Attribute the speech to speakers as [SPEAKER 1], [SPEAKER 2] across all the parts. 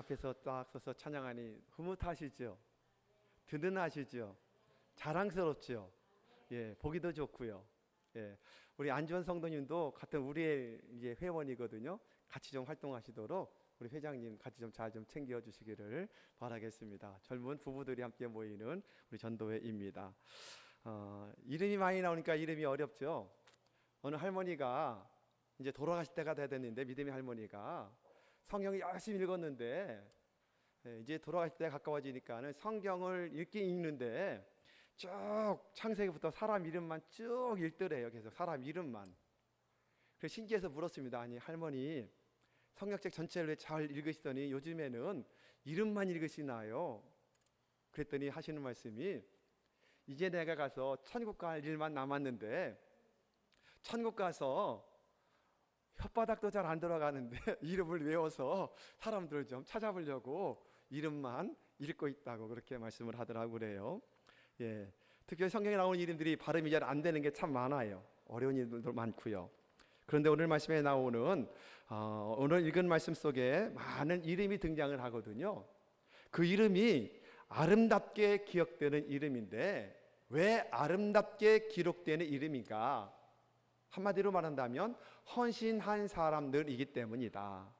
[SPEAKER 1] 앞에서 딱 서서 찬양하니 흐뭇하시죠? 든든하시죠? 자랑스럽죠? 예, 보기도 좋고요. 예, 우리 안주원 성도님도 같은 우리의 이제 회원이거든요. 같이 좀 활동하시도록 우리 회장님 같이 좀 잘 좀 챙겨 주시기를 바라겠습니다. 젊은 부부들이 함께 모이는 우리 전도회입니다. 이름이 많이 나오니까 이름이 어렵죠. 어느 할머니가 이제 돌아가실 때가 돼야 됐는데, 믿음의 할머니가 성경을 열심히 읽었는데 이제 돌아가실 때 가까워지니까는 성경을 읽긴 읽는데 쭉 창세기부터 사람 이름만 쭉 읽더래요. 계속 사람 이름만. 그래서 신기해서 물었습니다. 아니 할머니, 성경책 전체를 왜 잘 읽으시더니 요즘에는 이름만 읽으시나요? 그랬더니 하시는 말씀이, 이제 내가 가서 천국 갈 일만 남았는데 천국 가서 혓바닥도 잘 안 돌아가는데 이름을 외워서 사람들을 좀 찾아보려고 이름만 읽고 있다고 그렇게 말씀을 하더라고 그래요. 예, 특히 성경에 나오는 이름들이 발음이 잘 안 되는 게 참 많아요. 어려운 이름들도 많고요. 그런데 오늘 말씀에 나오는 오늘 읽은 말씀 속에 많은 이름이 등장을 하거든요. 그 이름이 아름답게 기억되는 이름인데, 왜 아름답게 기록되는 이름인가? 한마디로 말한다면 헌신한 사람들이기 때문이다.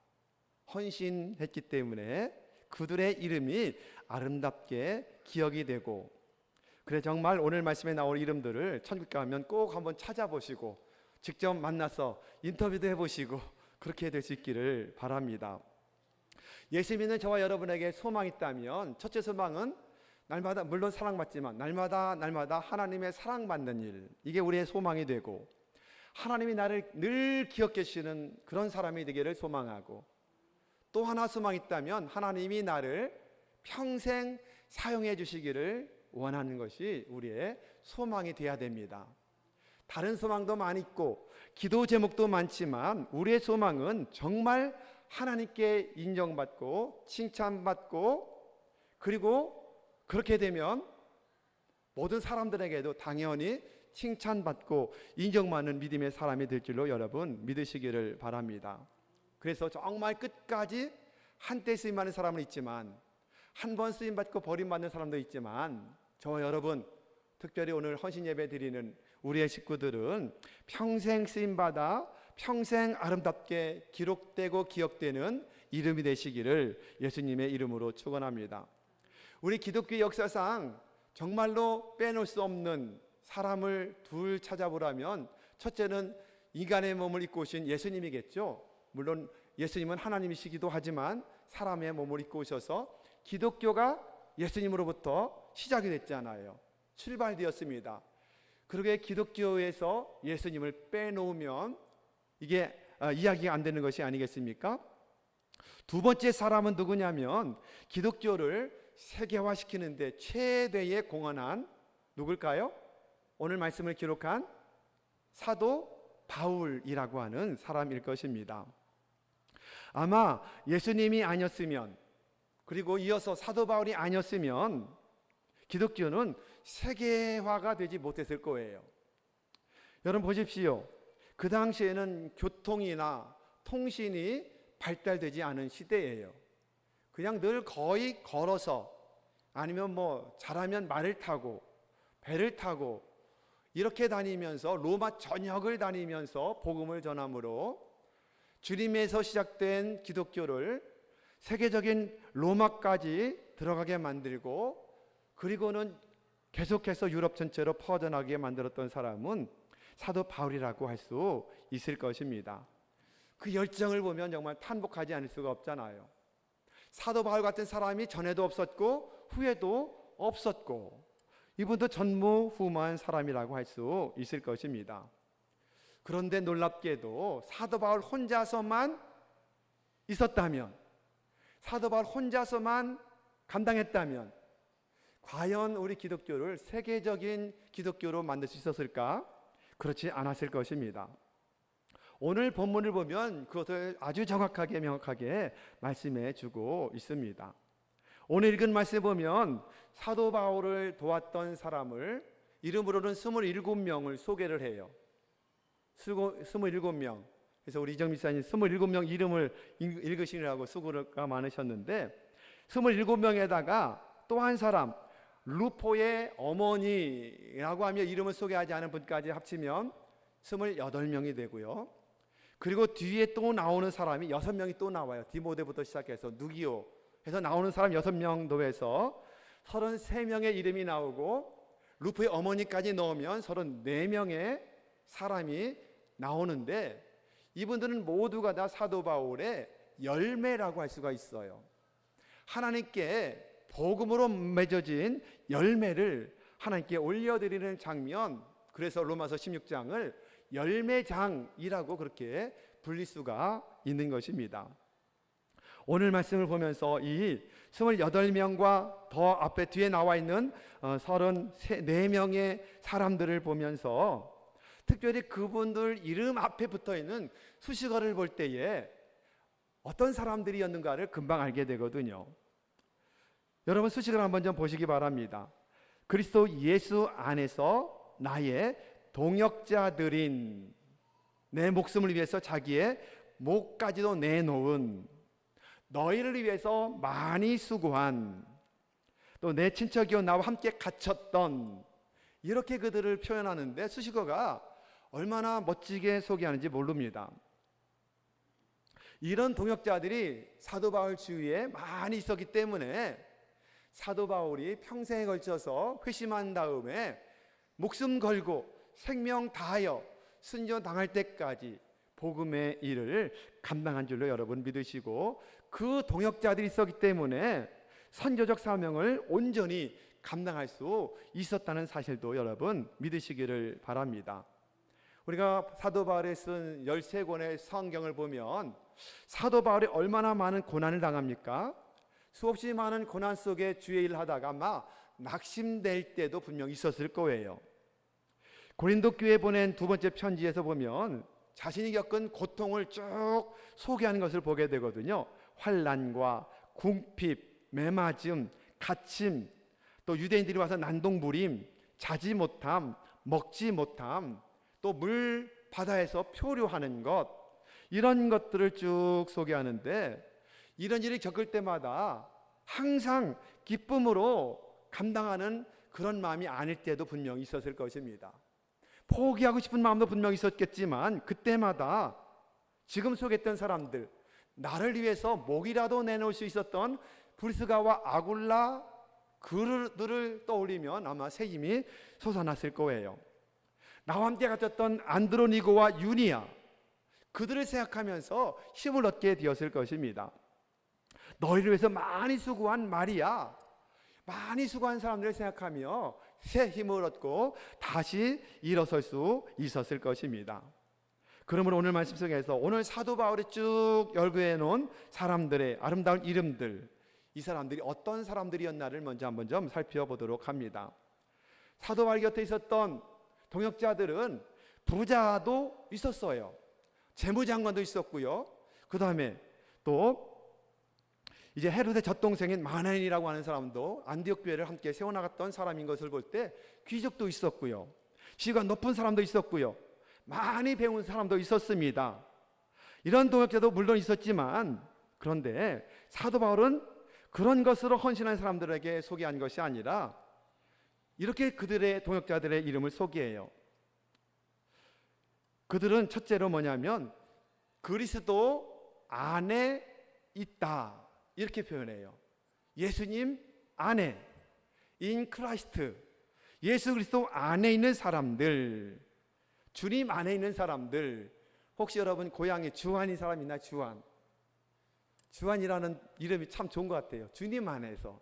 [SPEAKER 1] 헌신했기 때문에 그들의 이름이 아름답게 기억이 되고, 그래 정말 오늘 말씀에 나올 이름들을 천국 가면 꼭 한번 찾아보시고 직접 만나서 인터뷰도 해보시고 그렇게 될 수 있기를 바랍니다. 예수 믿는 저와 여러분에게 소망이 있다면, 첫째 소망은 날마다, 물론 사랑받지만 날마다 하나님의 사랑받는 일, 이게 우리의 소망이 되고, 하나님이 나를 늘 기억해 주시는 그런 사람이 되기를 소망하고, 또 하나 소망이 있다면 하나님이 나를 평생 사용해 주시기를 원하는 것이 우리의 소망이 되어야 됩니다. 다른 소망도 많이 있고 기도 제목도 많지만 우리의 소망은 정말 하나님께 인정받고 칭찬받고, 그리고 그렇게 되면 모든 사람들에게도 당연히 칭찬받고 인정받는 믿음의 사람이 될 줄로 여러분 믿으시기를 바랍니다. 그래서 정말 끝까지 한때 쓰임받는 사람은 있지만, 한 번 쓰임받고 버림받는 사람도 있지만, 저와 여러분, 특별히 오늘 헌신 예배 드리는 우리의 식구들은 평생 쓰임받아 평생 아름답게 기록되고 기억되는 이름이 되시기를 예수님의 이름으로 축원합니다. 우리 기독교 역사상 정말로 빼놓을 수 없는 사람을 둘 찾아보라면, 첫째는 인간의 몸을 입고 오신 예수님이겠죠. 물론 예수님은 하나님이시기도 하지만 사람의 몸을 입고 오셔서 기독교가 예수님으로부터 시작이 됐잖아요. 출발되었습니다. 그러게 기독교에서 예수님을 빼놓으면 이게 이야기가 안 되는 것이 아니겠습니까? 두 번째 사람은 누구냐면, 기독교를 세계화시키는데 최대의 공헌한 누굴까요? 오늘 말씀을 기록한 사도 바울이라고 하는 사람일 것입니다. 아마 예수님이 아니었으면, 그리고 이어서 사도 바울이 아니었으면 기독교는 세계화가 되지 못했을 거예요. 여러분 보십시오. 그 당시에는 교통이나 통신이 발달되지 않은 시대예요. 그냥 늘 거의 걸어서, 아니면 뭐 잘하면 말을 타고 배를 타고 이렇게 다니면서 로마 전역을 다니면서 복음을 전함으로 주님에서 시작된 기독교를 세계적인 로마까지 들어가게 만들고, 그리고는 계속해서 유럽 전체로 퍼져나가게 만들었던 사람은 사도 바울이라고 할 수 있을 것입니다. 그 열정을 보면 정말 탄복하지 않을 수가 없잖아요. 사도 바울 같은 사람이 전에도 없었고 후에도 없었고, 이분도 전무후무한 사람이라고 할 수 있을 것입니다. 그런데 놀랍게도 사도 바울 혼자서만 있었다면, 사도 바울 혼자서만 감당했다면 과연 우리 기독교를 세계적인 기독교로 만들 수 있었을까? 그렇지 않았을 것입니다. 오늘 본문을 보면 그것을 아주 정확하게 명확하게 말씀해 주고 있습니다. 오늘 읽은 말씀에 보면 사도 바울을 도왔던 사람을 이름으로는 27명을 소개를 해요. 27명. 그래서 우리 이정 미사님 27명 이름을 읽으시느라고 수고가 많으셨는데 27명에다가 또 한 사람 루포의 어머니라고 하며 이름을 소개하지 않은 분까지 합치면 28명이 되고요. 그리고 뒤에 또 나오는 사람이 6명이 또 나와요. 디모데부터 시작해서 누기오 해서 나오는 사람 6명 더해서 33명의 이름이 나오고 루포의 어머니까지 넣으면 34명의 사람이 나오는데 이분들은 모두가 다 사도 바울의 열매라고 할 수가 있어요. 하나님께 복음으로 맺어진 열매를 하나님께 올려드리는 장면, 그래서 로마서 16장을 열매장이라고 그렇게 불릴 수가 있는 것입니다. 오늘 말씀을 보면서 이 28명과 더 앞에 뒤에 나와 있는 34명의 사람들을 보면서 특별히 그분들 이름 앞에 붙어 있는 수식어를 볼 때에 어떤 사람들이었는가를 금방 알게 되거든요. 여러분 수식어를 한번 좀 보시기 바랍니다. 그리스도 예수 안에서 나의 동역자들인, 내 목숨을 위해서 자기의 목까지도 내놓은, 너희를 위해서 많이 수고한, 또 내 친척이요 나와 함께 갇혔던, 이렇게 그들을 표현하는데 수식어가 얼마나 멋지게 소개하는지 모릅니다. 이런 동역자들이 사도 바울 주위에 많이 있었기 때문에 사도 바울이 평생에 걸쳐서 회심한 다음에 목숨 걸고 생명 다하여 순교당할 때까지 복음의 일을 감당한 줄로 여러분 믿으시고, 그 동역자들이 있었기 때문에 선교적 사명을 온전히 감당할 수 있었다는 사실도 여러분 믿으시기를 바랍니다. 우리가 사도 바울이 쓴 13권의 성경을 보면 사도 바울이 얼마나 많은 고난을 당합니까? 수없이 많은 고난 속에 주의 일을 하다가 아마 낙심될 때도 분명 있었을 거예요. 고린도 교회에 보낸 두 번째 편지에서 보면 자신이 겪은 고통을 쭉 소개하는 것을 보게 되거든요. 환난과 궁핍, 매맞음, 갇힘, 또 유대인들이 와서 난동부림, 자지 못함, 먹지 못함, 또 물 바다에서 표류하는 것, 이런 것들을 쭉 소개하는데 이런 일을 겪을 때마다 항상 기쁨으로 감당하는 그런 마음이 아닐 때도 분명히 있었을 것입니다. 포기하고 싶은 마음도 분명히 있었겠지만 그때마다 지금 소개했던 사람들, 나를 위해서 목이라도 내놓을 수 있었던 브리스가와 아굴라, 그들을 떠올리면 아마 새 힘이 솟아났을 거예요. 나와 함께 갇혔던 안드로니고와 유니아, 그들을 생각하면서 힘을 얻게 되었을 것입니다. 너희를 위해서 많이 수고한 마리아, 많이 수고한 사람들을 생각하며 새 힘을 얻고 다시 일어설 수 있었을 것입니다. 그러므로 오늘 말씀 속에서 오늘 사도 바울이 쭉 열거해 놓은 사람들의 아름다운 이름들, 이 사람들이 어떤 사람들이었나를 먼저 한번 좀 살펴보도록 합니다. 사도 바울 곁에 있었던 동역자들은 부자도 있었어요. 재무장관도 있었고요. 그 다음에 또 이제 헤롯의 젖동생인 마나엔이라고 하는 사람도 안디옥 교회를 함께 세워나갔던 사람인 것을 볼 때 귀족도 있었고요. 지위가 높은 사람도 있었고요. 많이 배운 사람도 있었습니다. 이런 동역자도 물론 있었지만, 그런데 사도 바울은 그런 것으로 헌신한 사람들에게 소개한 것이 아니라 이렇게 그들의 동역자들의 이름을 소개해요. 그들은 첫째로 뭐냐면 그리스도 안에 있다, 이렇게 표현해요. 예수님 안에, in Christ, 예수 그리스도 안에 있는 사람들, 주님 안에 있는 사람들. 혹시 여러분 고향에 주한인 사람 있나요? 주한이라는 이름이 참 좋은 것 같아요. 주님 안에서.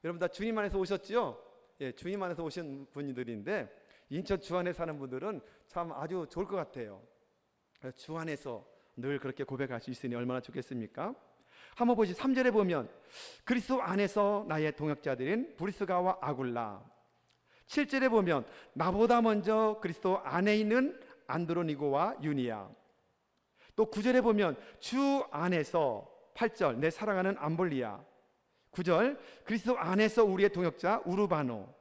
[SPEAKER 1] 여러분 다 주님 안에서 오셨죠? 예, 주님 안에서 오신 분들인데 인천 주안에 사는 분들은 참 아주 좋을 것 같아요. 주안에서 늘 그렇게 고백할 수 있으니 얼마나 좋겠습니까? 한번 보시 3절에 보면 그리스도 안에서 나의 동역자들인 브리스가와 아굴라. 7절에 보면 나보다 먼저 그리스도 안에 있는 안드로니고와 유니아. 또 9절에 보면 주 안에서, 8절 내 사랑하는 암볼리아. 9절 그리스도 안에서 우리의 동역자 우르바노.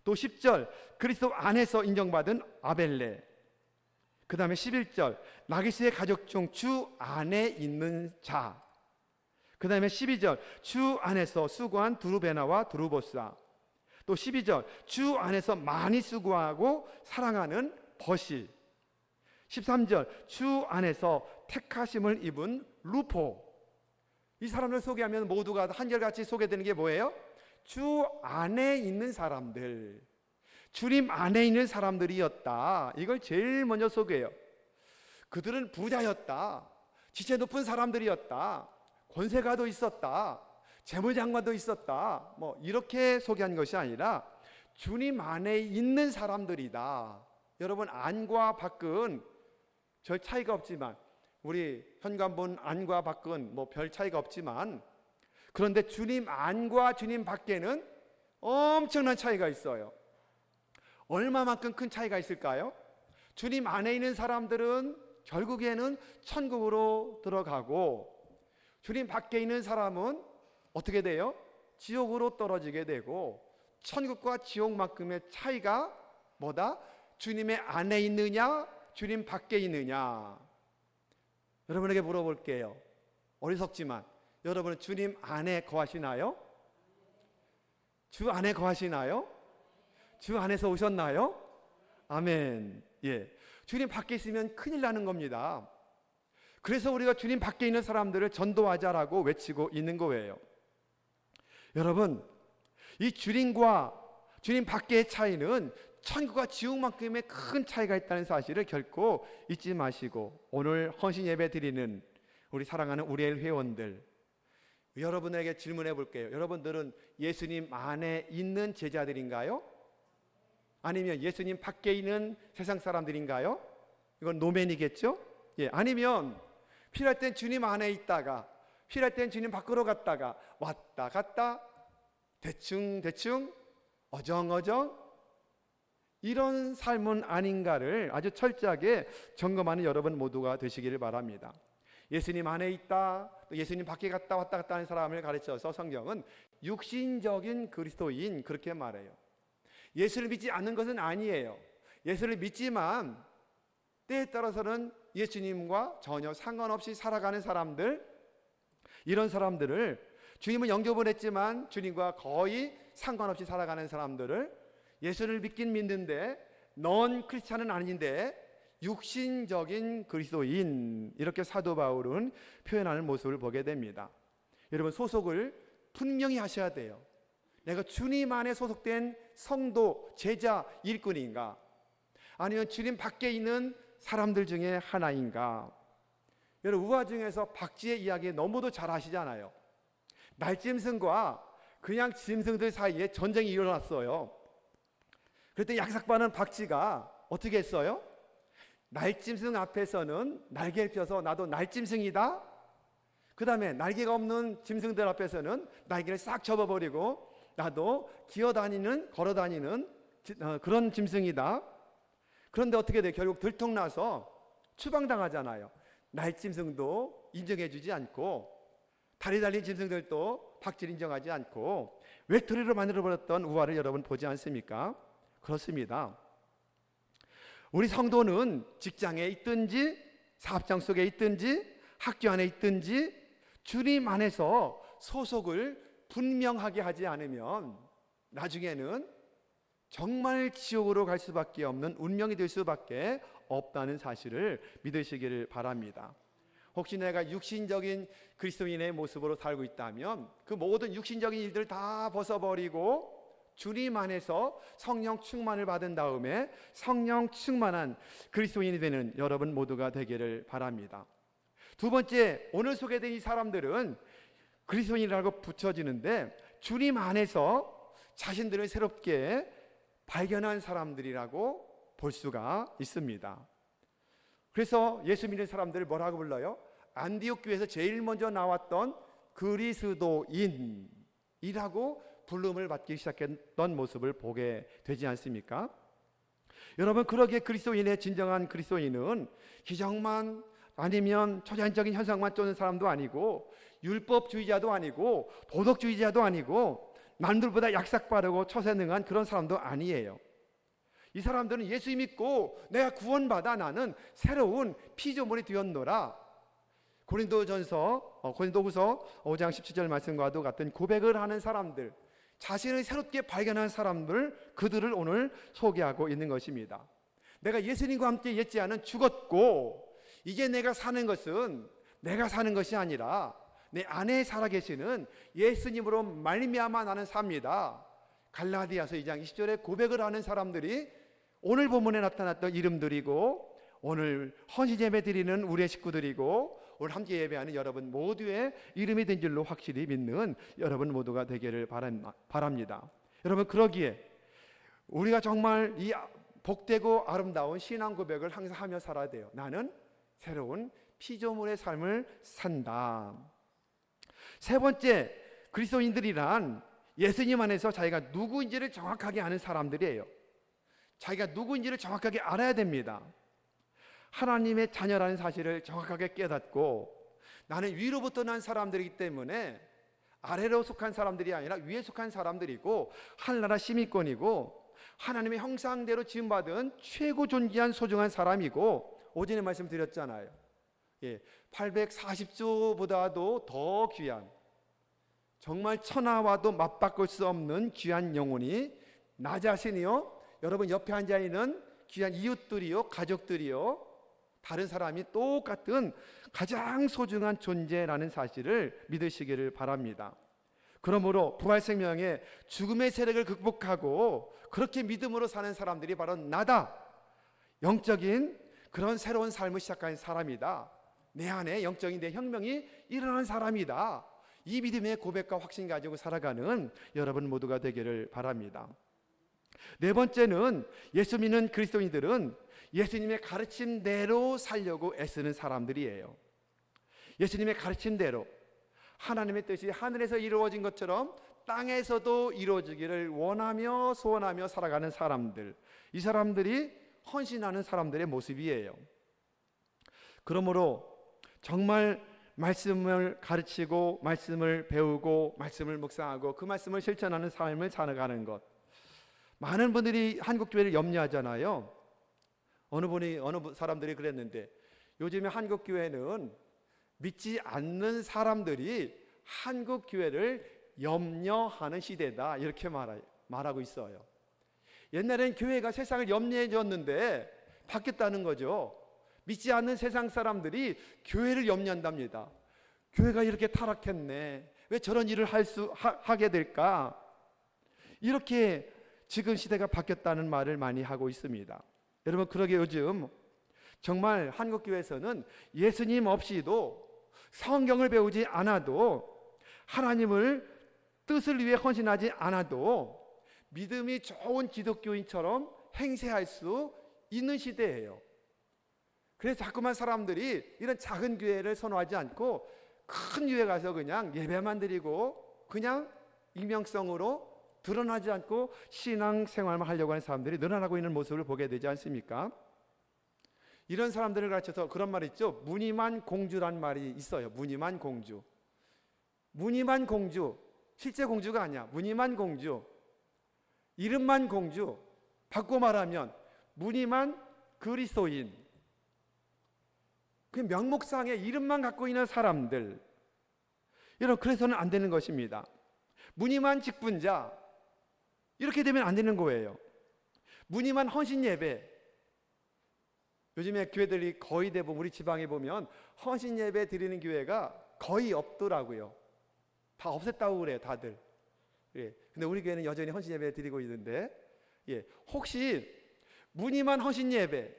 [SPEAKER 1] 또 10절 그리스도 안에서 인정받은 아벨레. 그 다음에 11절 나기스의 가족 중 주 안에 있는 자. 그 다음에 12절 주 안에서 수고한 두루베나와 두루보사. 또 12절 주 안에서 많이 수고하고 사랑하는 버시. 13절 주 안에서 택하심을 입은 루포. 이 사람을 소개하면 모두가 한결같이 소개되는 게 뭐예요? 주 안에 있는 사람들, 주님 안에 있는 사람들이었다. 이걸 제일 먼저 소개해요. 그들은 부자였다, 지체 높은 사람들이었다, 권세가도 있었다, 재무장관도 있었다, 뭐 이렇게 소개한 것이 아니라 주님 안에 있는 사람들이다. 여러분, 안과 밖은 별 차이가 없지만, 우리 현관문 안과 밖은 뭐 별 차이가 없지만, 그런데 주님 안과 주님 밖에는 엄청난 차이가 있어요. 얼마만큼 큰 차이가 있을까요? 주님 안에 있는 사람들은 결국에는 천국으로 들어가고, 주님 밖에 있는 사람은 어떻게 돼요? 지옥으로 떨어지게 되고, 천국과 지옥만큼의 차이가 뭐다? 주님의 안에 있느냐, 주님 밖에 있느냐. 여러분에게 물어볼게요. 어리석지만 여러분은 주님 안에 거하시나요? 주 안에 거하시나요? 주 안에서 오셨나요? 아멘. 예. 주님 밖에 있으면 큰일 나는 겁니다. 그래서 우리가 주님 밖에 있는 사람들을 전도하자라고 외치고 있는 거예요. 여러분, 이 주님과 주님 밖의 차이는 천국과 지옥만큼의 큰 차이가 있다는 사실을 결코 잊지 마시고, 오늘 헌신 예배 드리는 우리 사랑하는 우리엘 회원들, 여러분에게 질문해 볼게요. 여러분들은 예수님 안에 있는 제자들인가요? 아니면 예수님 밖에 있는 세상 사람들인가요? 이건 노맨이겠죠? 예, 아니면 필요할 땐 주님 안에 있다가 필요할 땐 주님 밖으로 갔다가 왔다 갔다 대충 어정어정 이런 삶은 아닌가를 아주 철저하게 점검하는 여러분 모두가 되시기를 바랍니다. 예수님 안에 있다, 또 예수님 밖에 갔다 왔다 갔다 하는 사람을 가르쳐서 성경은 육신적인 그리스도인 그렇게 말해요. 예수를 믿지 않는 것은 아니에요. 예수를 믿지만 때에 따라서는 예수님과 전혀 상관없이 살아가는 사람들, 이런 사람들을, 주님은 영접을 했지만 주님과 거의 상관없이 살아가는 사람들을 예수를 믿긴 믿는데 넌 크리스찬은 아닌데 육신적인 그리스도인, 이렇게 사도 바울은 표현하는 모습을 보게 됩니다. 여러분, 소속을 분명히 하셔야 돼요. 내가 주님 안에 소속된 성도, 제자, 일꾼인가? 아니면 주님 밖에 있는 사람들 중에 하나인가? 여러분, 우화 중에서 박쥐의 이야기 너무도 잘 아시잖아요. 날짐승과 그냥 짐승들 사이에 전쟁이 일어났어요. 그랬더니 약삭빠는 박쥐가 어떻게 했어요? 날짐승 앞에서는 날개를 펴서 나도 날짐승이다. 그 다음에 날개가 없는 짐승들 앞에서는 날개를 싹 접어버리고 나도 기어다니는, 걸어다니는 그런 짐승이다. 그런데 어떻게 돼요? 결국 들통나서 추방당하잖아요. 날짐승도 인정해주지 않고 다리 달린 짐승들도 박쥐를 인정하지 않고 외톨이로 만들어버렸던 우화를 여러분 보지 않습니까? 그렇습니다. 우리 성도는 직장에 있든지 사업장 속에 있든지 학교 안에 있든지 주님 안에서 소속을 분명하게 하지 않으면 나중에는 정말 지옥으로 갈 수밖에 없는 운명이 될 수밖에 없다는 사실을 믿으시기를 바랍니다. 혹시 내가 육신적인 그리스도인의 모습으로 살고 있다면 그 모든 육신적인 일들을 다 벗어버리고 주님 안에서 성령 충만을 받은 다음에 성령 충만한 그리스도인이 되는 여러분 모두가 되기를 바랍니다. 두 번째, 오늘 소개된 이 사람들은 그리스도인이라고 붙여지는데 주님 안에서 자신들을 새롭게 발견한 사람들이라고 볼 수가 있습니다. 그래서 예수 믿는 사람들을 뭐라고 불러요? 안디옥 교회에서 제일 먼저 나왔던 그리스도인이라고 부름을 받기 시작했던 모습을 보게 되지 않습니까? 여러분, 그러기에 그리스도인의 진정한 그리스도인은 기적만 아니면 초자연적인 현상만 쫓는 사람도 아니고 율법주의자도 아니고 도덕주의자도 아니고 남들보다 약삭빠르고 처세능한 그런 사람도 아니에요. 이 사람들은 예수 믿고 내가 구원받아 나는 새로운 피조물이 되었노라. 고린도후서 5장 17절 말씀과도 같은 고백을 하는 사람들, 자신을 새롭게 발견한 사람들, 그들을 오늘 소개하고 있는 것입니다. 내가 예수님과 함께 옛 지하는 죽었고 이제 내가 사는 것은 내가 사는 것이 아니라 내 안에 살아계시는 예수님으로 말미암아 나는 삽니다. 갈라디아서 2장 20절에 고백을 하는 사람들이 오늘 본문에 나타났던 이름들이고 오늘 헌신 예배 드리는 우리의 식구들이고 오늘 함께 예배하는 여러분 모두의 이름이 된 줄로 확실히 믿는 여러분 모두가 되기를 바랍니다. 여러분, 그러기에 우리가 정말 이 복되고 아름다운 신앙 고백을 항상 하며 살아야 돼요. 나는 새로운 피조물의 삶을 산다. 세 번째, 그리스도인들이란 예수님 안에서 자기가 누구인지를 정확하게 아는 사람들이에요. 자기가 누구인지를 정확하게 알아야 됩니다. 하나님의 자녀라는 사실을 정확하게 깨닫고 나는 위로부터 난 사람들이기 때문에 아래로 속한 사람들이 아니라 위에 속한 사람들이고 하늘나라 시민권이고 하나님의 형상대로 지음받은 최고 존귀한 소중한 사람이고 오전에 말씀드렸잖아요. 840조보다도 더 귀한, 정말 천하와도 맞바꿀 수 없는 귀한 영혼이 나 자신이요, 여러분 옆에 앉아있는 귀한 이웃들이요, 가족들이요, 다른 사람이 똑같은 가장 소중한 존재라는 사실을 믿으시기를 바랍니다. 그러므로 부활생명의 죽음의 세력을 극복하고 그렇게 믿음으로 사는 사람들이 바로 나다. 영적인 그런 새로운 삶을 시작한 사람이다. 내 안에 영적인 내 혁명이 일어난 사람이다. 이 믿음의 고백과 확신 가지고 살아가는 여러분 모두가 되기를 바랍니다. 네 번째는 예수 믿는 그리스도인들은 예수님의 가르침대로 살려고 애쓰는 사람들이에요. 예수님의 가르침대로 하나님의 뜻이 하늘에서 이루어진 것처럼 땅에서도 이루어지기를 원하며 소원하며 살아가는 사람들, 이 사람들이 헌신하는 사람들의 모습이에요. 그러므로 정말 말씀을 가르치고 말씀을 배우고 말씀을 묵상하고 그 말씀을 실천하는 삶을 살아가는 것. 많은 분들이 한국교회를 염려하잖아요. 어느 사람들이 그랬는데 요즘에 한국교회는 믿지 않는 사람들이 한국교회를 염려하는 시대다, 이렇게 말하고 있어요. 옛날엔 교회가 세상을 염려해 줬는데 바뀌었다는 거죠. 믿지 않는 세상 사람들이 교회를 염려한답니다. 교회가 이렇게 타락했네, 왜 저런 일을 하게 될까, 이렇게 지금 시대가 바뀌었다는 말을 많이 하고 있습니다. 여러분, 그러게 요즘 정말 한국교회에서는 예수님 없이도 성경을 배우지 않아도 하나님을 뜻을 위해 헌신하지 않아도 믿음이 좋은 기독교인처럼 행세할 수 있는 시대예요. 그래서 자꾸만 사람들이 이런 작은 교회를 선호하지 않고 큰 교회 가서 그냥 예배만 드리고 그냥 익명성으로 드러나지 않고 신앙생활만 하려고 하는 사람들이 늘어나고 있는 모습을 보게 되지 않습니까? 이런 사람들을 가르쳐서 그런 말이 있죠. 무늬만 공주란 말이 있어요. 무늬만 공주. 무늬만 공주, 실제 공주가 아니야. 무늬만 공주, 이름만 공주. 바꿔 말하면 무늬만 그리스도인. 그 명목상의 이름만 갖고 있는 사람들. 여러분, 그래서는 안 되는 것입니다. 무늬만 직분자, 이렇게 되면 안 되는 거예요. 무늬만 헌신 예배. 요즘에 교회들이 거의 대부분 우리 지방에 보면 헌신 예배 드리는 교회가 거의 없더라고요. 다 없앴다고 그래요, 다들. 근데 우리 교회는 여전히 헌신 예배 드리고 있는데, 혹시 무늬만 헌신 예배.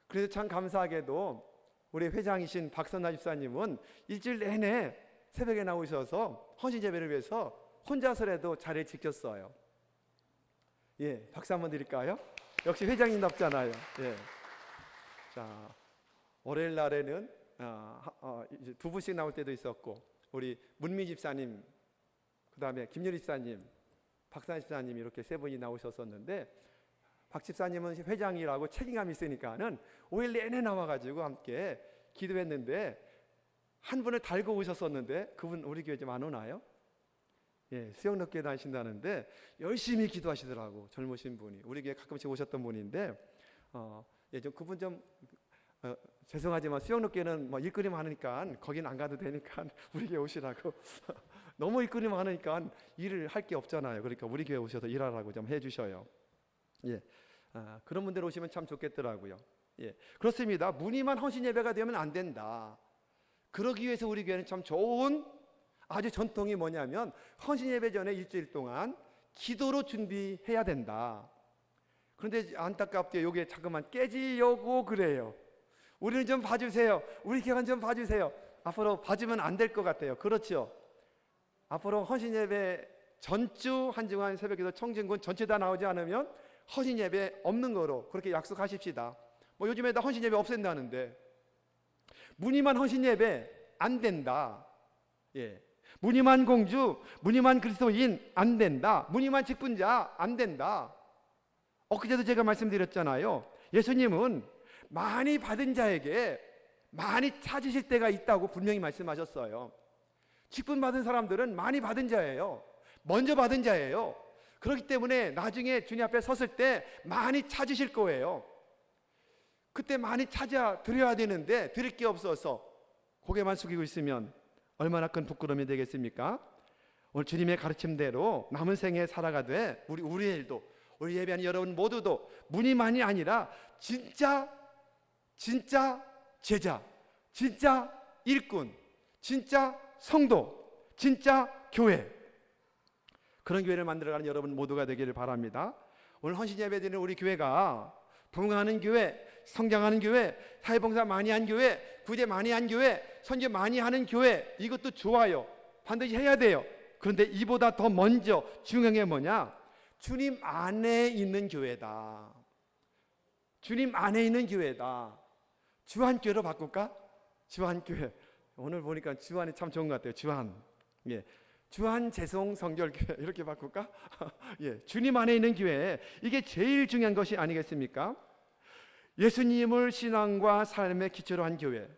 [SPEAKER 1] 그래서 참 감사하게도 우리 회장이신 박선나 집사님은 일주일 내내 새벽에 나오셔서 헌신 예배를 위해서 혼자서라도 자리를 지켰어요. 박수 한번 드릴까요? 역시 회장님답잖아요. 자, 월요일 날에는 이제 두 분씩 나올 때도 있었고, 우리 문미 집사님, 그 다음에 김유리 집사님, 박선나 집사님, 이렇게 세 분이 나오셨었는데, 박 집사님은 회장이라고 책임감이 있으니까는 5일 내내 나와가지고 함께 기도했는데 한 분을 달고 오셨었는데 그분 우리 교회 좀 안 오나요? 예, 수영롭게 다니신다는데 열심히 기도하시더라고. 젊으신 분이 우리 교회 가끔씩 오셨던 분인데 예, 좀 그분 좀 죄송하지만 수영롭게는 뭐 일거리 많으니까 거긴 안 가도 되니까 우리 교회 오시라고. 너무 일거리 많으니까 일을 할 게 없잖아요. 그러니까 우리 교회 오셔서 일하라고 좀 해주셔요. 예, 그런 분들 오시면 참 좋겠더라고요. 예, 그렇습니다. 무늬만 헌신 예배가 되면 안 된다. 그러기 위해서 우리 교회는 참 좋은 아주 전통이 뭐냐면 헌신 예배 전에 일주일 동안 기도로 준비해야 된다. 그런데 안타깝게 이게 자꾸만 깨지려고 그래요. 우리는 좀 봐주세요. 우리 교회는 좀 봐주세요. 앞으로 봐주면 안 될 것 같아요. 그렇죠? 앞으로 헌신 예배 전주 한중환 새벽기도 청진군 전체 다 나오지 않으면 헌신 예배 없는 거로 그렇게 약속하십시다. 뭐 요즘에 다 헌신 예배 없앤다는데 무늬만 헌신 예배 안 된다. 예, 무늬만 공주, 무늬만 그리스도인 안 된다. 무늬만 직분자 안 된다. 엊그제도 제가 말씀드렸잖아요. 예수님은 많이 받은 자에게 많이 찾으실 때가 있다고 분명히 말씀하셨어요. 직분 받은 사람들은 많이 받은 자예요. 먼저 받은 자예요. 그렇기 때문에 나중에 주님 앞에 섰을 때 많이 찾으실 거예요. 그때 많이 찾아 드려야 되는데 드릴 게 없어서 고개만 숙이고 있으면 얼마나 큰 부끄러움이 되겠습니까? 오늘 주님의 가르침대로 남은 생에 살아가되 우리 일도 우리 예배하는 여러분 모두도 무늬만이 아니라 진짜 제자, 진짜 일꾼, 진짜 성도, 진짜 교회, 그런 교회를 만들어가는 여러분 모두가 되기를 바랍니다. 오늘 헌신 예배 드리는 우리 교회가 부흥하는 교회, 성장하는 교회, 사회봉사 많이 한 교회, 구제 많이 한 교회, 선교 많이 하는 교회, 이것도 좋아요. 반드시 해야 돼요. 그런데 이보다 더 먼저 중요한 게 뭐냐? 주님 안에 있는 교회다. 주님 안에 있는 교회다. 주한교회로 바꿀까? 주한교회. 오늘 보니까 주한이 참 좋은 것 같아요. 주한. 예. 주한 재송 성결교회 이렇게 바꿀까? 예. 주님 안에 있는 교회. 이게 제일 중요한 것이 아니겠습니까? 예수님을 신앙과 삶의 기초로 한 교회.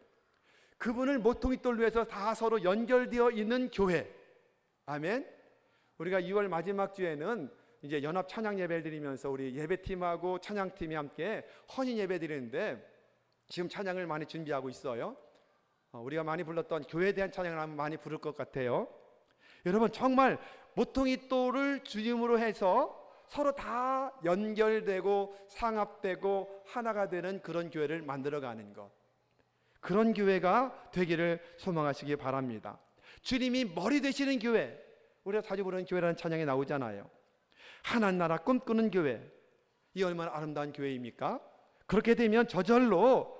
[SPEAKER 1] 그분을 모퉁이 돌로 해서 다 서로 연결되어 있는 교회. 아멘. 우리가 2월 마지막 주에는 이제 연합 찬양 예배를 드리면서 우리 예배팀하고 찬양팀이 함께 헌신 예배 드리는데 지금 찬양을 많이 준비하고 있어요. 우리가 많이 불렀던 교회에 대한 찬양을 하면 많이 부를 것 같아요. 여러분 정말 모퉁이 돌을 주님으로 해서 서로 다 연결되고 상합되고 하나가 되는 그런 교회를 만들어가는 것, 그런 교회가 되기를 소망하시기 바랍니다. 주님이 머리 되시는 교회, 우리가 자주 부르는 교회라는 찬양이 나오잖아요. 하나님 나라 꿈꾸는 교회, 이 얼마나 아름다운 교회입니까? 그렇게 되면 저절로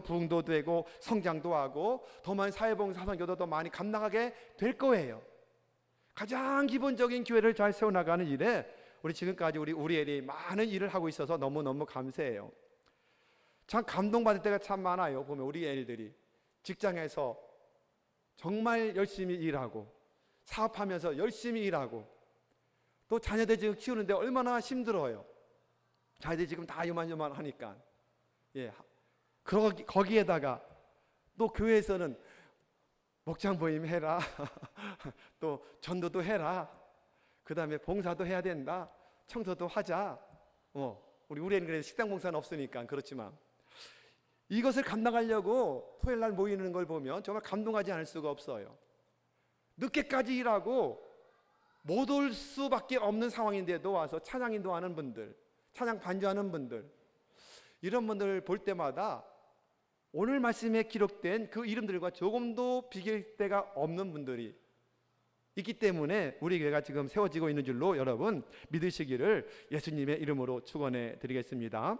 [SPEAKER 1] 부흥도 되고 성장도 하고 더 많은 사회봉사 선교도 더 많이 감당하게 될 거예요. 가장 기본적인 교회를 잘 세워나가는 일에 우리 지금까지 우리 애들이 많은 일을 하고 있어서 너무너무 감사해요. 참 감동받을 때가 참 많아요. 보면 우리 애들이 직장에서 정말 열심히 일하고 사업하면서 열심히 일하고 또 자녀들 지금 키우는데 얼마나 힘들어요. 자녀들이 지금 다 요만요만 하니까. 예. 거기에다가 또 교회에서는 목장 모임 해라. 또 전도도 해라. 그 다음에 봉사도 해야 된다. 청소도 하자. 우리 애는 그래도 식당 봉사는 없으니까 그렇지만 이것을 감당하려고 토요일 날 모이는 걸 보면 정말 감동하지 않을 수가 없어요. 늦게까지 일하고 못 올 수밖에 없는 상황인데도 와서 찬양 인도하는 분들, 찬양 반주하는 분들, 이런 분들 볼 때마다 오늘 말씀에 기록된 그 이름들과 조금도 비길 데가 없는 분들이 있기 때문에 우리 교회가 지금 세워지고 있는 줄로 여러분 믿으시기를 예수님의 이름으로 축원해 드리겠습니다.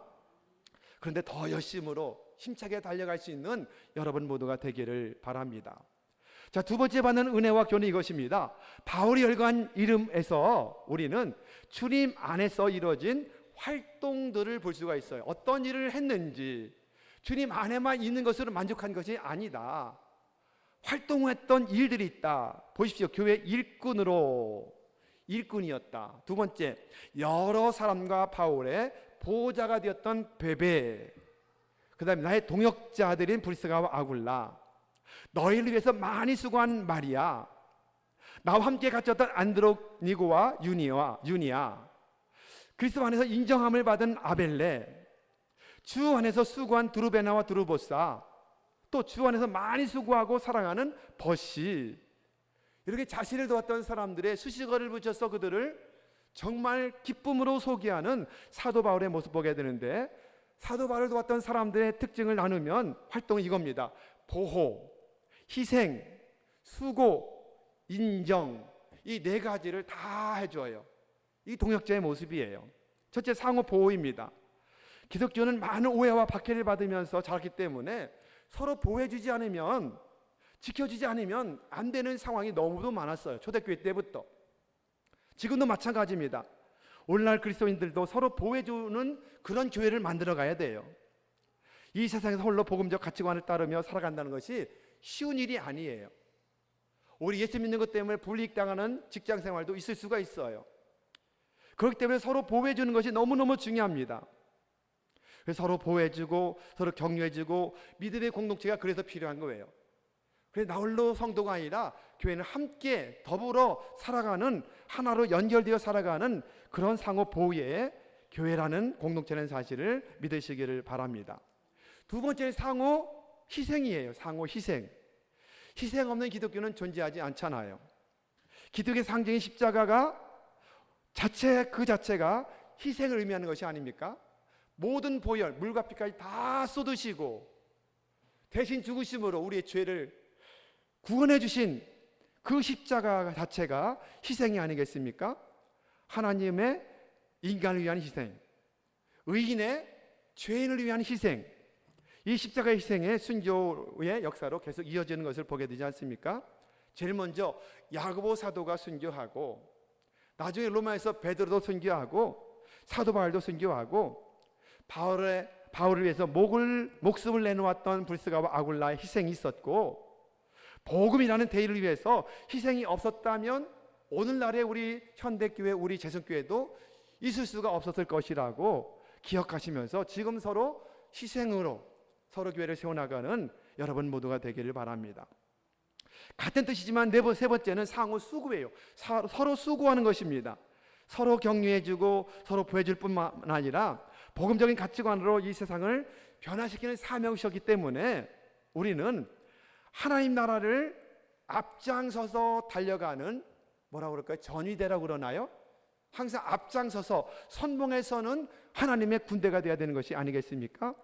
[SPEAKER 1] 그런데 더 열심으로 힘차게 달려갈 수 있는 여러분 모두가 되기를 바랍니다. 자, 두 번째 받는 은혜와 교훈이 이것입니다. 바울이 열거한 이름에서 우리는 주님 안에서 이루어진 활동들을 볼 수가 있어요. 어떤 일을 했는지, 주님 안에만 있는 것으로 만족한 것이 아니다. 활동했던 일들이 있다. 보십시오. 교회 일꾼이었다. 두 번째, 여러 사람과 바울의 보호자가 되었던 베베. 그 다음에 나의 동역자들인 브리스가와 아굴라, 너희를 위해서 많이 수고한 마리아, 나와 함께 갇혔던 안드로니고와 유니아, 그리스도 안에서 인정함을 받은 아벨레, 주 안에서 수고한 드루베나와 드루보사, 또 주 안에서 많이 수고하고 사랑하는 버시, 이렇게 자신을 도왔던 사람들의 수식어를 붙여서 그들을 정말 기쁨으로 소개하는 사도 바울의 모습 보게 되는데, 사도 바울을 도왔던 사람들의 특징을 나누면 활동은 이겁니다. 보호, 희생, 수고, 인정, 이 네 가지를 다 해줘요. 이 동역자의 모습이에요. 첫째, 상호 보호입니다. 기독교는 많은 오해와 박해를 받으면서 자랐기 때문에 서로 보호해주지 않으면, 지켜주지 않으면 안 되는 상황이 너무도 많았어요. 초대교회 때부터. 지금도 마찬가지입니다. 오늘날 그리스도인들도 서로 보호해주는 그런 교회를 만들어 가야 돼요. 이 세상에서 홀로 복음적 가치관을 따르며 살아간다는 것이 쉬운 일이 아니에요. 우리 예수 믿는 것 때문에 불이익당하는 직장생활도 있을 수가 있어요. 그렇기 때문에 서로 보호해주는 것이 너무너무 중요합니다. 그래서 서로 보호해주고 서로 격려해주고 믿음의 공동체가 그래서 필요한 거예요. 그래서 나 홀로 성도가 아니라 교회는 함께 더불어 살아가는, 하나로 연결되어 살아가는 그런 상호 보호의 교회라는 공동체라는 사실을 믿으시기를 바랍니다. 두 번째는 상호 희생이에요. 상호 희생. 희생 없는 기독교는 존재하지 않잖아요. 기독교의 상징인 십자가가 그 자체가 희생을 의미하는 것이 아닙니까? 모든 보혈, 물과 피까지 다 쏟으시고 대신 죽으심으로 우리의 죄를 구원해 주신 그 십자가 자체가 희생이 아니겠습니까? 하나님의 인간을 위한 희생, 의인의 죄인을 위한 희생, 이 십자가의 희생의 순교의 역사로 계속 이어지는 것을 보게 되지 않습니까? 제일 먼저 야고보 사도가 순교하고, 나중에 로마에서 베드로도 순교하고, 사도 바울도 순교하고, 바울을 위해서 목숨을 내놓았던 브리스가와 아굴라의 희생이 있었고, 복음이라는 대의를 위해서 희생이 없었다면 오늘날의 우리 현대교회, 우리 재성교회도 있을 수가 없었을 것이라고 기억하시면서 지금 서로 희생으로 서로 교회를 세워나가는 여러분 모두가 되기를 바랍니다. 같은 뜻이지만 세 번째는 상호 수고예요. 서로 수고하는 것입니다. 서로 격려해주고 서로 보여줄 뿐만 아니라 복음적인 가치관으로 이 세상을 변화시키는 사명이셨기 때문에 우리는 하나님 나라를 앞장서서 달려가는, 뭐라고 그럴까요? 전위대라고 그러나요? 항상 앞장서서 선봉에서는 하나님의 군대가 되어야 되는 것이 아니겠습니까?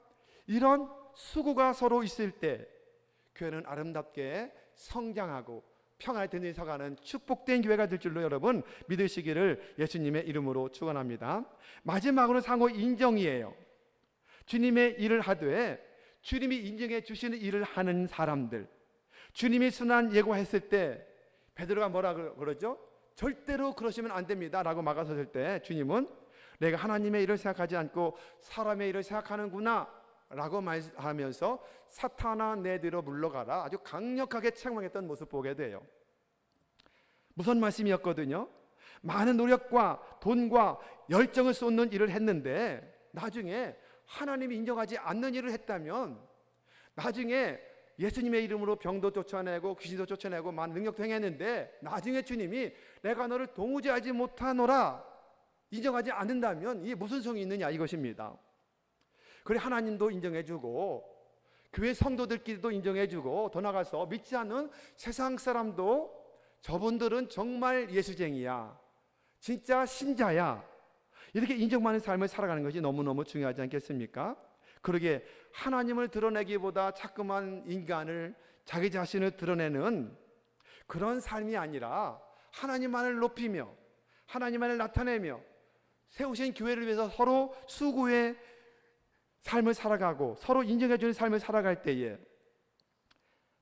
[SPEAKER 1] 이런 수고가 서로 있을 때 교회는 아름답게 성장하고 평화에 든든서가는 축복된 교회가 될 줄로 여러분 믿으시기를 예수님의 이름으로 축원합니다. 마지막으로 상호 인정이에요. 주님의 일을 하되 주님이 인정해 주시는 일을 하는 사람들, 주님이 순환 예고했을 때 베드로가 뭐라 그러죠? 절대로 그러시면 안 됩니다 라고 막아섰을 때 주님은 내가 하나님의 일을 생각하지 않고 사람의 일을 생각하는구나 라고 말하면서 사탄아 내 뒤로 물러가라, 아주 강력하게 책망했던 모습 보게 돼요. 무슨 말씀이었거든요? 많은 노력과 돈과 열정을 쏟는 일을 했는데 나중에 하나님이 인정하지 않는 일을 했다면, 나중에 예수님의 이름으로 병도 쫓아내고 귀신도 쫓아내고 많은 능력도 행했는데 나중에 주님이 내가 너를 도무지 알지 못하노라 인정하지 않는다면 이게 무슨 소용이 있느냐 이것입니다. 그래 하나님도 인정해주고 교회 성도들끼리도 인정해주고 더 나아가서 믿지 않는 세상 사람도 저분들은 정말 예수쟁이야, 진짜 신자야, 이렇게 인정받는 삶을 살아가는 것이 너무너무 중요하지 않겠습니까? 그러게 하나님을 드러내기보다 자꾸만 인간을, 자기 자신을 드러내는 그런 삶이 아니라 하나님만을 높이며 하나님만을 나타내며 세우신 교회를 위해서 서로 수고의 삶을 살아가고 서로 인정해주는 삶을 살아갈 때에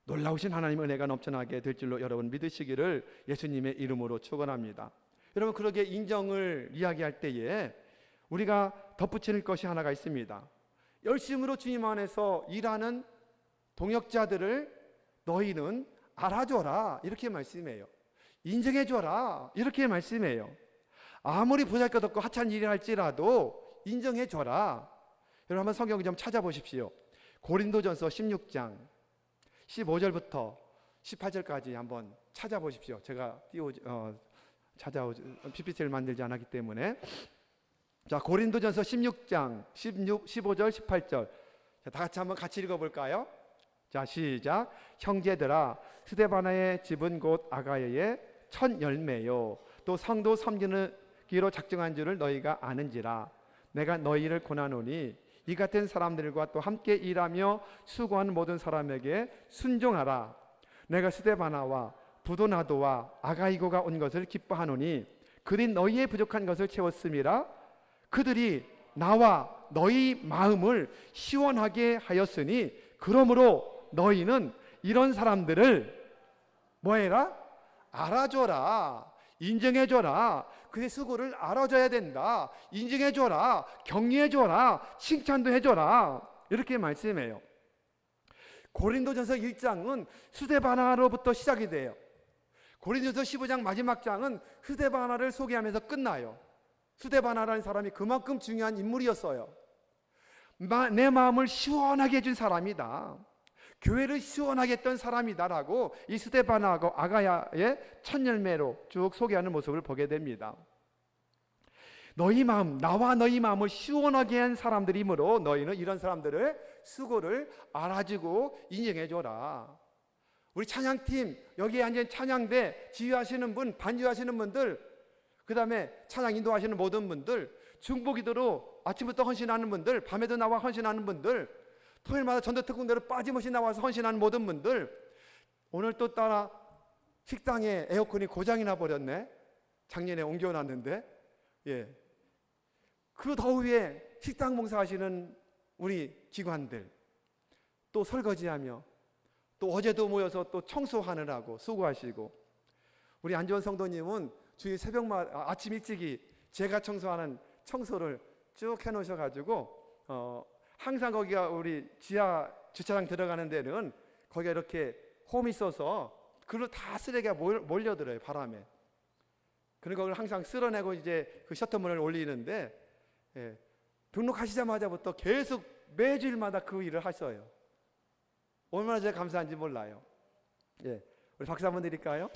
[SPEAKER 1] 놀라우신 하나님의 은혜가 넘쳐나게 될 줄로 여러분 믿으시기를 예수님의 이름으로 축원합니다. 여러분, 그러게 인정을 이야기할 때에 우리가 덧붙일 것이 하나가 있습니다. 열심으로 주님 안에서 일하는 동역자들을 너희는 알아줘라 이렇게 말씀해요. 인정해줘라 이렇게 말씀해요. 아무리 보잘것없고 하찮은 일을 할지라도 인정해줘라. 여러분 한번 성경 좀 찾아보십시오. 고린도전서 16장 15절부터 18절까지 한번 찾아보십시오. 제가 PPT를 만들지 않았기 때문에. 자, 고린도전서 16장 15절 18절. 자, 다 같이 읽어볼까요? 자, 시작. 형제들아, 스데바나의 집은 곧 아가야의 첫 열매요 또 성도 섬기기로 작정한 줄을 너희가 아는지라. 내가 너희를 권하노니 이 같은 사람들과 또 함께 일하며 수고하는 모든 사람에게 순종하라. 내가 스데바나와 부도나도와 아가이고가 온 것을 기뻐하노니 그들이 너희의 부족한 것을 채웠음이라. 그들이 나와 너희 마음을 시원하게 하였으니 그러므로 너희는 이런 사람들을 뭐해라? 알아줘라. 인정해줘라. 그의 수고를 알아줘야 된다. 인정해줘라. 격려해줘라. 칭찬도 해줘라. 이렇게 말씀해요. 고린도전서 1장은 스데바나로부터 시작이 돼요. 고린도전서 15장 마지막 장은 스데바나를 소개하면서 끝나요. 스데바나라는 사람이 그만큼 중요한 인물이었어요. 내 마음을 시원하게 해준 사람이다. 교회를 시원하게 했던 사람이다라고 이 스데바나하고 아가야의 첫 열매로 쭉 소개하는 모습을 보게 됩니다. 너희 마음, 나와 너희 마음을 시원하게 한 사람들이므로 너희는 이런 사람들을 수고를 알아주고 인정해줘라. 우리 찬양팀 여기에 앉은 찬양대 지휘하시는 분, 반주하시는 분들, 그 다음에 찬양 인도하시는 모든 분들, 중보기도로 아침부터 헌신하는 분들, 밤에도 나와 헌신하는 분들, 토요일마다 전도특공대로 빠짐없이 나와서 헌신하는 모든 분들, 오늘 또 따라 식당에 에어컨이 고장이 나버렸네. 작년에 옮겨놨는데, 그 더위에 식당 봉사하시는 우리 기관들, 또 설거지하며, 또 어제도 모여서 또 청소하느라고 수고하시고, 우리 안지원 성도님은 주일 새벽마다 아침 일찍이 제가 청소하는 청소를 쭉 해놓으셔가지고 항상 거기가 우리 지하 주차장 들어가는 데는 거기가 이렇게 홈이 있어서 그걸 다 쓰레기가 몰려들어요, 바람에. 그러니까 그걸 항상 쓸어내고 이제 그 셔터문을 올리는데, 등록하시자마자부터 계속 매주일마다 그 일을 하셔요. 얼마나 제가 감사한지 몰라요. 우리 박수 한번 드릴까요?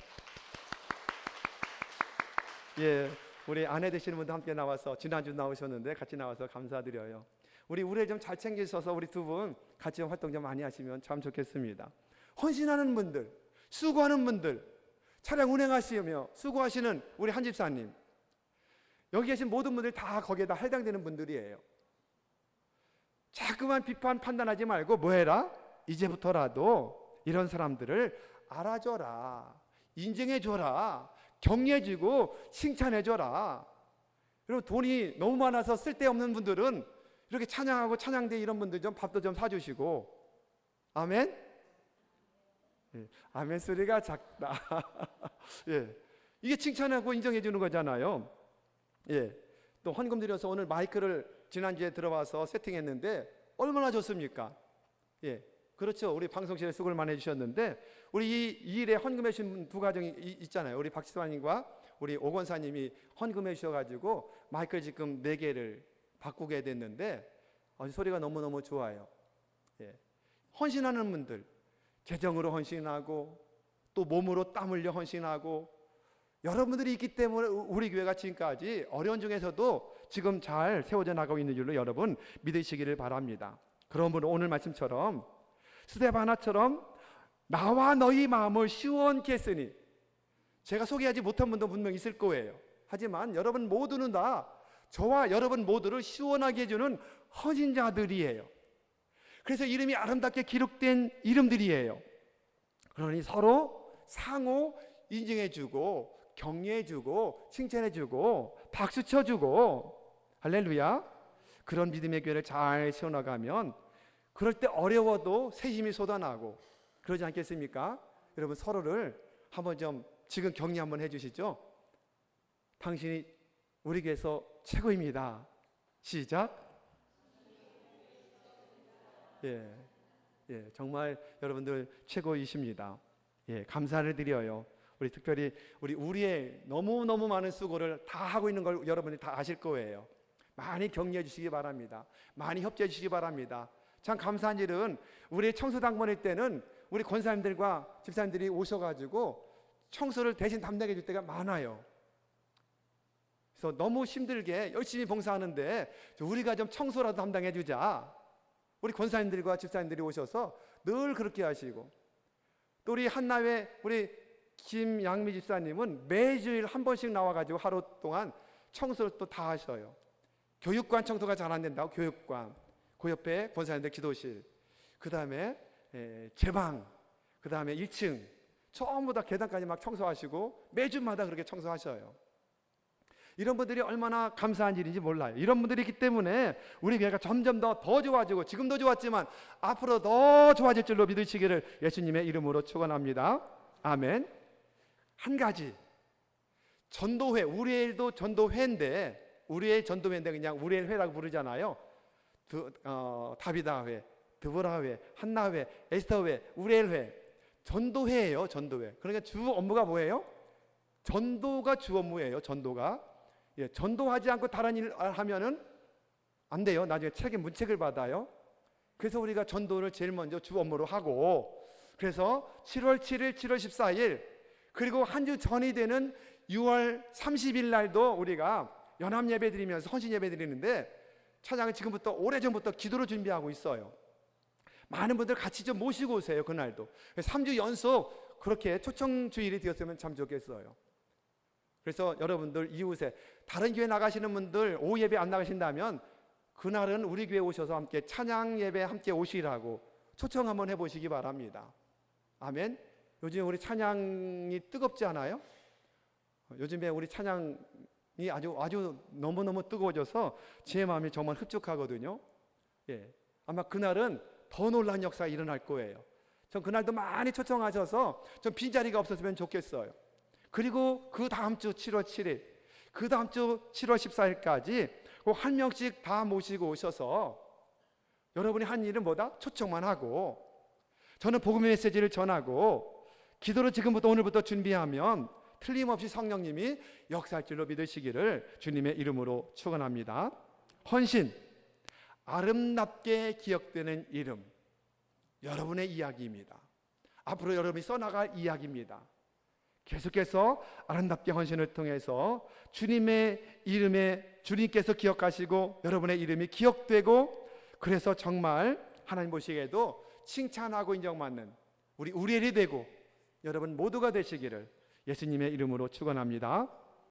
[SPEAKER 1] 우리 아내 되시는 분도 함께 나와서 지난주 나오셨는데 같이 나와서 감사드려요. 우리 좀 잘 챙기셔서 우리 두 분 같이 활동 좀 많이 하시면 참 좋겠습니다. 헌신하는 분들, 수고하는 분들, 차량 운행하시며 수고하시는 우리 한 집사님, 여기 계신 모든 분들 다 거기에다 해당되는 분들이에요. 자꾸만 비판 판단하지 말고 뭐해라? 이제부터라도 이런 사람들을 알아줘라, 인정해줘라, 격려해주고 칭찬해줘라. 여러분, 돈이 너무 많아서 쓸데없는 분들은 이렇게 찬양하고 찬양대 이런 분들 좀 밥도 좀 사주시고. 아멘? 아멘 소리가 작다. 이게 칭찬하고 인정해주는 거잖아요. 또 헌금 드려서 오늘 마이크를 지난주에 들어와서 세팅했는데 얼마나 좋습니까? 그렇죠. 우리 방송실에 수고를 많이 해주셨는데, 우리 이 일에 헌금해 주신 두 가정이 있잖아요. 우리 박지수님과 우리 오건사님이 헌금해 주셔가지고 마이크를 지금 4개를 바꾸게 됐는데 소리가 너무너무 좋아요. 헌신하는 분들, 재정으로 헌신하고 또 몸으로 땀 흘려 헌신하고, 여러분들이 있기 때문에 우리 교회가 지금까지 어려운 중에서도 지금 잘 세워져 나가고 있는 줄로 여러분 믿으시기를 바랍니다. 그러므로 오늘 말씀처럼 스데바나처럼 나와 너희 마음을 시원케 했으니, 제가 소개하지 못한 분도 분명 있을 거예요. 하지만 여러분 모두는 다 저와 여러분 모두를 시원하게 해주는 헌신자들이에요. 그래서 이름이 아름답게 기록된 이름들이에요. 그러니 서로 상호 인정해주고 격려해주고 칭찬해주고 박수 쳐주고, 할렐루야. 그런 믿음의 교회를 잘 세워나가면 그럴 때 어려워도 새 힘이 솟아나고 그러지 않겠습니까? 여러분 서로를 한번 좀 지금 격려 한번 해주시죠. 당신이 우리 교회에서 최고입니다. 시작. 정말 여러분들 최고이십니다. 감사를 드려요. 우리 특별히 우리의 너무너무 많은 수고를 다 하고 있는 걸 여러분이 다 아실 거예요. 많이 격려해 주시기 바랍니다. 많이 협조해 주시기 바랍니다. 참 감사한 일은 우리 청소당번일 때는 우리 권사님들과 집사님들이 오셔가지고 청소를 대신 담당해 줄 때가 많아요. 그래서 너무 힘들게 열심히 봉사하는데 우리가 좀 청소라도 담당해 주자. 우리 권사님들과 집사님들이 오셔서 늘 그렇게 하시고, 또 우리 한나회 우리 김양미 집사님은 매주일 한 번씩 나와가지고 하루 동안 청소를 또 다 하셔요. 교육관 청소가 잘 안 된다고 교육관, 그 옆에 권사님들 기도실, 그 다음에 제방, 그 다음에 1층 전부 다 계단까지 막 청소하시고 매주마다 그렇게 청소하셔요. 이런 분들이 얼마나 감사한 일인지 몰라요. 이런 분들이 있기 때문에 우리 교회가 점점 더 좋아지고, 지금도 좋았지만 앞으로 더 좋아질 줄로 믿으시기를 예수님의 이름으로 축원합니다. 아멘. 한 가지, 전도회, 우리엘도 전도회인데, 우리엘 전도회인데 그냥 우리엘 회라고 부르잖아요. 다비다회, 드보라회, 한나회, 에스터회, 우리엘회, 전도회예요. 전도회. 그러니까 주 업무가 뭐예요? 전도가 주 업무예요. 전도가. 예, 전도하지 않고 다른 일 하면은 안 돼요. 나중에 책임 문책을 받아요. 그래서 우리가 전도를 제일 먼저 주 업무로 하고, 그래서 7월 7일, 7월 14일, 그리고 한 주 전이 되는 6월 30일 날도 우리가 연합 예배 드리면서 헌신 예배 드리는데, 차장은 지금부터 오래전부터 기도를 준비하고 있어요. 많은 분들 같이 좀 모시고 오세요. 그날도 3주 연속 그렇게 초청 주일이 되었으면 참 좋겠어요. 그래서 여러분들 이웃에 다른 교회 나가시는 분들 오후 예배 안 나가신다면 그날은 우리 교회 오셔서 함께 찬양 예배 함께 오시라고 초청 한번 해보시기 바랍니다. 아멘. 요즘 우리 찬양이 뜨겁지 않아요? 요즘에 우리 찬양이 아주 너무너무 뜨거워져서 제 마음이 정말 흡족하거든요. 예, 아마 그날은 더 놀라운 역사가 일어날 거예요. 전 그날도 많이 초청하셔서 좀 빈자리가 없었으면 좋겠어요. 그리고 그 다음 주 7월 7일, 그 다음 주 7월 14일까지 꼭 한 명씩 다 모시고 오셔서 여러분이 한 일은 뭐다? 초청만 하고, 저는 복음의 메시지를 전하고, 기도를 지금부터 오늘부터 준비하면 틀림없이 성령님이 역사할 줄로 믿으시기를 주님의 이름으로 축원합니다. 헌신, 아름답게 기억되는 이름, 여러분의 이야기입니다. 앞으로 여러분이 써나갈 이야기입니다. 계속해서 아름답게 헌신을 통해서 주님의 이름에 주님께서 기억하시고 여러분의 이름이 기억되고, 그래서 정말 하나님 보시기에도 칭찬하고 인정받는 우리 우리엘이 되고 여러분 모두가 되시기를 예수님의 이름으로 축원합니다.